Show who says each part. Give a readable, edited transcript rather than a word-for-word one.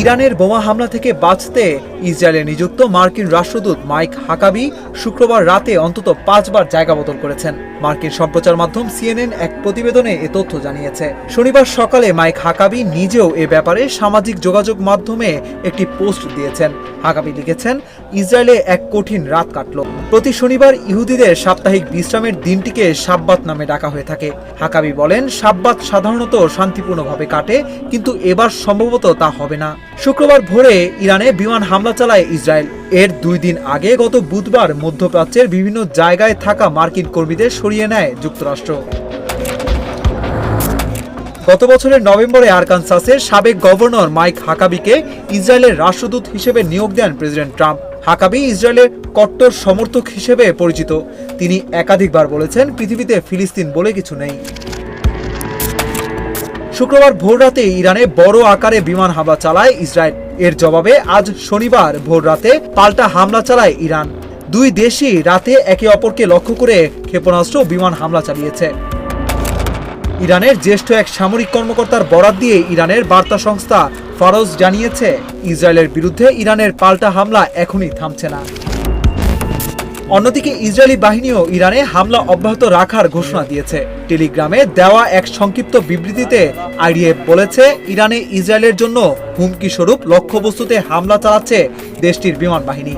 Speaker 1: ইরানের বোমা হামলা থেকে বাঁচতে ইসরায়েলে নিযুক্ত মার্কিন রাষ্ট্রদূত মাইক হাকাবি শুক্রবার রাতে অন্তত 5 বার জায়গা বদল করেছেন। মার্কিন সম্প্রচার মাধ্যম সিএনএন এক প্রতিবেদনে এ তথ্য জানিয়েছে। শনিবার সকালে মাইক হাকাবি নিজেও এ ব্যাপারে সামাজিক যোগাযোগ মাধ্যমে একটি পোস্ট দিয়েছেন। হাকাবি লিখেছেন, ইসরায়েলে এক কঠিন রাত কাটল। প্রতি শনিবার ইহুদিদের সাপ্তাহিক বিশ্রামের দিনটিকে শাব্বাত নামে ডাকা হয়ে থাকে। হাকাবি বলেন, শাব্বাত সাধারণত শান্তিপূর্ণভাবে কাটে, কিন্তু এবার সম্ভবত তা হবে না। শুক্রবার ভোরে ইরানে বিমান হামলা চালায় ইসরায়েল। এর 2 দিন আগে গত বুধবার মধ্যপ্রাচ্যের বিভিন্ন জায়গায় থাকা মার্কিন কর্মীদের সরিয়ে নেয় যুক্তরাষ্ট্র। গত বছরের নভেম্বরে আরকানসাসের সাবেক গভর্নর মাইক হাকাবিকে ইসরায়েলের রাষ্ট্রদূত হিসেবে নিয়োগ দেন প্রেসিডেন্ট ট্রাম্প। হাকাবি ইসরায়েলের কট্টর সমর্থক হিসেবে পরিচিত। তিনি একাধিকবার বলেছেন, পৃথিবীতে ফিলিস্তিন বলে কিছু নেই। শুক্রবার ভোররাতে ইরানে বড় আকারে বিমান হামলা চালায় ইসরায়েল। এর জবাবে আজ শনিবার ভোররাতে পাল্টা হামলা চালায় ইরান। 2 দেশই রাতে একে অপরকে লক্ষ্য করে ক্ষেপণাস্ত্র বিমান হামলা চালিয়েছে। ইরানের জ্যেষ্ঠ এক সামরিক কর্মকর্তার বরাত দিয়ে ইরানের বার্তা সংস্থা ফারস জানিয়েছে, ইসরায়েলের বিরুদ্ধে ইরানের পাল্টা হামলা এখনই থামছে না। অন্যদিকে ইসরায়েলি বাহিনীও ইরানে হামলা অব্যাহত রাখার ঘোষণা দিয়েছে। টেলিগ্রামে দেওয়া এক সংক্ষিপ্ত বিবৃতিতে আইডিএফ বলেছে, ইরানে ইসরায়েলের জন্য হুমকি স্বরূপ লক্ষ্যবস্তুতে হামলা চালাচ্ছে দেশটির বিমান বাহিনী।